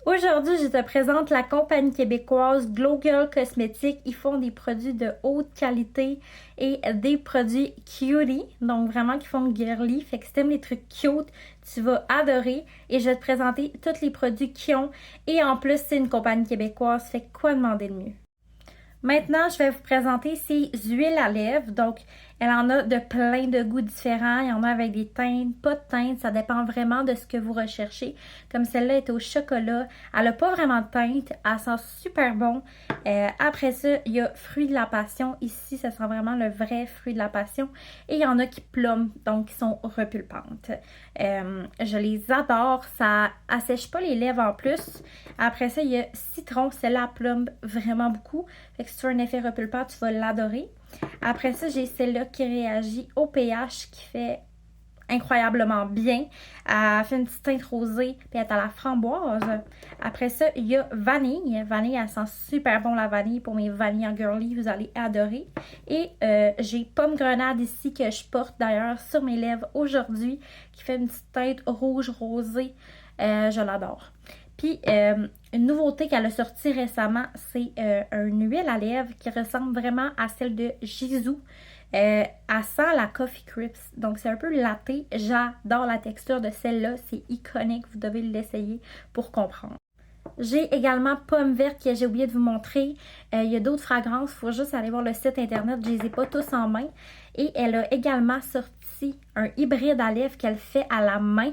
Aujourd'hui, je te présente la compagnie québécoise Glow Girl Cosmetics. Ils font des produits de haute qualité et des produits cutie, donc vraiment qui font girly. Fait que si t'aimes les trucs cute, tu vas adorer. Et je vais te présenter tous les produits qu'ils ont. Et en plus, c'est une compagnie québécoise, fait que quoi demander de mieux? Maintenant, je vais vous présenter ces huiles à lèvres. Donc, elle en a de plein de goûts différents. Il y en a avec des teintes, pas de teintes. Ça dépend vraiment de ce que vous recherchez. Comme celle-là est au chocolat. Elle n'a pas vraiment de teinte. Elle sent super bon. Après ça, il y a fruits de la passion. Ici, ça sent vraiment le vrai fruit de la passion. Et il y en a qui plomment, donc qui sont repulpantes. Je les adore. Ça assèche pas les lèvres en plus. Après ça, il y a citron. Celle-là plombe vraiment beaucoup. Fait que si tu as un effet repulpant, tu vas l'adorer. Après ça, j'ai celle-là qui réagit au pH, qui fait incroyablement bien. Elle fait une petite teinte rosée, puis elle est à la framboise. Après ça, il y a vanille. Vanille, elle sent super bon la vanille. Pour mes vanilles en girly, vous allez adorer. Et j'ai pomme grenade ici que je porte d'ailleurs sur mes lèvres aujourd'hui, qui fait une petite teinte rouge rosée. Je l'adore. Puis, une nouveauté qu'elle a sortie récemment, c'est une huile à lèvres qui ressemble vraiment à celle de Jisoo. Elle sent la Coffee Crisp. Donc, c'est un peu latte. J'adore la texture de celle-là. C'est iconique. Vous devez l'essayer pour comprendre. J'ai également pomme verte que j'ai oublié de vous montrer. Il y a d'autres fragrances. Il faut juste aller voir le site internet. Je ne les ai pas tous en main. Et elle a également sorti un hybride à lèvres qu'elle fait à la main.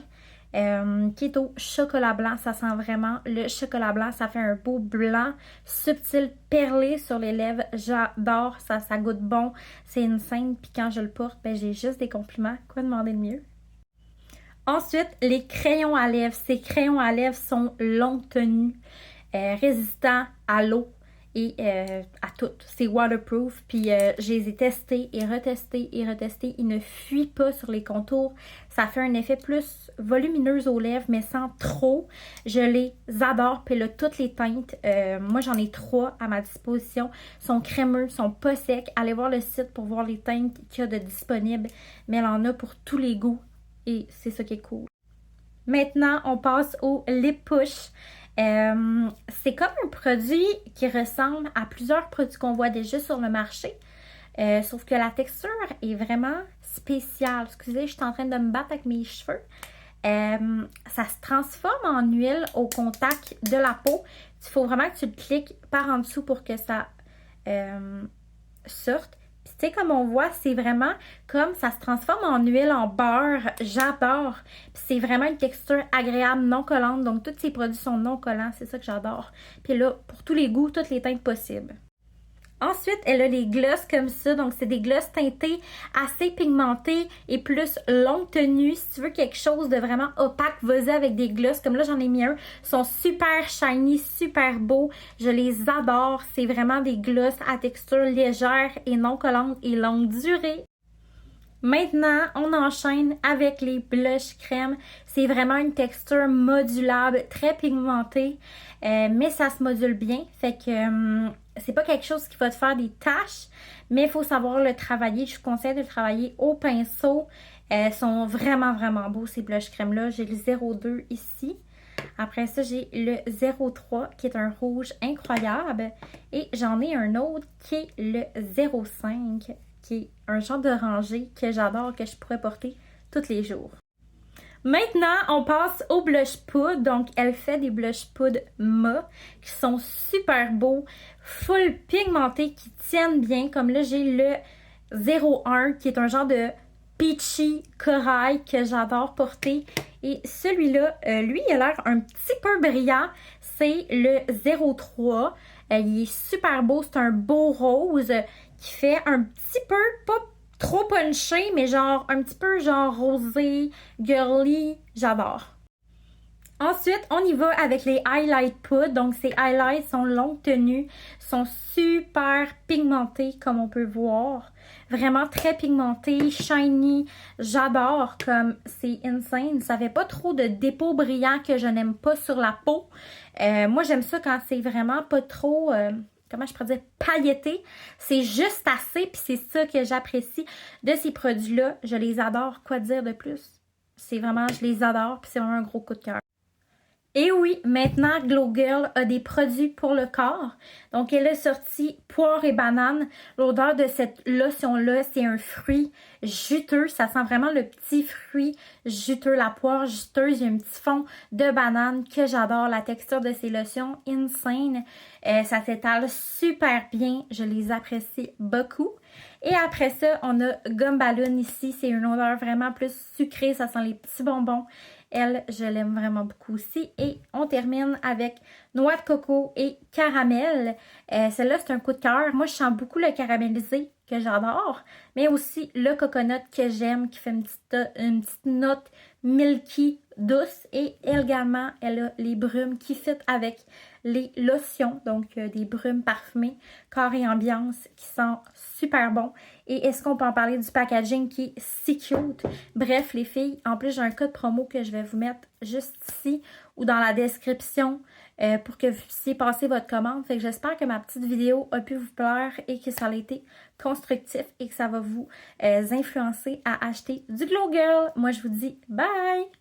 Qui est au chocolat blanc. Ça sent vraiment le chocolat blanc. Ça fait un beau blanc subtil perlé sur les lèvres. J'adore ça. Ça goûte bon. C'est une scène. Puis quand je le porte, ben, j'ai juste des compliments. Quoi demander de mieux? Ensuite, les crayons à lèvres. Ces crayons à lèvres sont longue tenue, résistants à l'eau et à tout. C'est waterproof. Puis je les ai testés et retestés et retestés. Ils ne fuient pas sur les contours. Ça fait un effet plus volumineux aux lèvres, mais sans trop. Je les adore. Puis là, toutes les teintes, moi j'en ai 3 à ma disposition. Sont crémeux, sont pas secs. Allez voir le site pour voir les teintes qu'il y a de disponibles. Mais elle en a pour tous les goûts. Et c'est ça qui est cool. Maintenant, on passe au lip push. C'est comme un produit qui ressemble à plusieurs produits qu'on voit déjà sur le marché. Sauf que la texture est vraiment spéciale. Excusez, je suis en train de me battre avec mes cheveux. Ça se transforme en huile au contact de la peau. Il faut vraiment que tu le cliques par en dessous pour que ça sorte. Puis tu sais, comme on voit, c'est vraiment comme ça se transforme en huile, en beurre. J'adore. Puis c'est vraiment une texture agréable, non collante. Donc, tous ces produits sont non collants. C'est ça que j'adore. Puis là, pour tous les goûts, toutes les teintes possibles. Ensuite, elle a les glosses comme ça. Donc, c'est des glosses teintées assez pigmentées et plus longue tenue. Si tu veux quelque chose de vraiment opaque, vas-y avec des glosses. Comme là, j'en ai mis un. Ils sont super shiny, super beaux. Je les adore. C'est vraiment des glosses à texture légère et non collante et longue durée. Maintenant, on enchaîne avec les blush crème. C'est vraiment une texture modulable, très pigmentée, mais ça se module bien. Fait que c'est pas quelque chose qui va te faire des taches, mais il faut savoir le travailler. Je vous conseille de le travailler au pinceau. Elles sont vraiment, vraiment beaux ces blush crème-là. J'ai le 02 ici. Après ça, j'ai le 03 qui est un rouge incroyable. Et j'en ai un autre qui est le 05 qui est un genre d'oranger que j'adore, que je pourrais porter tous les jours. Maintenant, on passe au blush poudre. Donc, elle fait des blush poudre mat qui sont super beaux, full pigmentés, qui tiennent bien. Comme là, j'ai le 01 qui est un genre de peachy corail que j'adore porter. Et celui-là, lui, il a l'air un petit peu brillant. C'est le 03. Il est super beau. C'est un beau rose qui fait un petit peu, pas trop punché, mais genre un petit peu genre rosé, girly. J'adore. Ensuite, on y va avec les highlight poudre. Donc, ces highlights sont longue tenue, sont super pigmentés comme on peut voir. Vraiment très pigmentés, shiny. J'adore comme c'est insane. Ça fait pas trop de dépôts brillants que je n'aime pas sur la peau. Moi, j'aime ça quand c'est vraiment pas trop... comment je pourrais dire, pailleté. C'est juste assez, puis c'est ça que j'apprécie de ces produits-là. Je les adore. Quoi dire de plus? C'est vraiment, je les adore, puis c'est vraiment un gros coup de cœur. Et oui, maintenant, Glow Girl a des produits pour le corps. Donc, elle a sorti poire et banane. L'odeur de cette lotion-là, c'est un fruit juteux. Ça sent vraiment le petit fruit juteux, la poire juteuse. Il y a un petit fond de banane que j'adore. La texture de ces lotions, insane. Ça s'étale super bien. Je les apprécie beaucoup. Et après ça, on a Gomme Ballon ici. C'est une odeur vraiment plus sucrée. Ça sent les petits bonbons. Elle, je l'aime vraiment beaucoup aussi. Et on termine avec noix de coco et caramel. Celle-là, c'est un coup de cœur. Moi, je sens beaucoup le caramélisé que j'adore, mais aussi le coconut que j'aime, qui fait une petite note milky douce. Et également, elle a les brumes qui fit avec les lotions, donc des brumes parfumées, corps et ambiance, qui sont super bons. Et est-ce qu'on peut en parler du packaging qui est si cute? Bref, les filles, en plus, j'ai un code promo que je vais vous mettre juste ici ou dans la description pour que vous puissiez passer votre commande. Fait que j'espère que ma petite vidéo a pu vous plaire et que ça a été constructif et que ça va vous influencer à acheter du Glow Girl. Moi, je vous dis bye!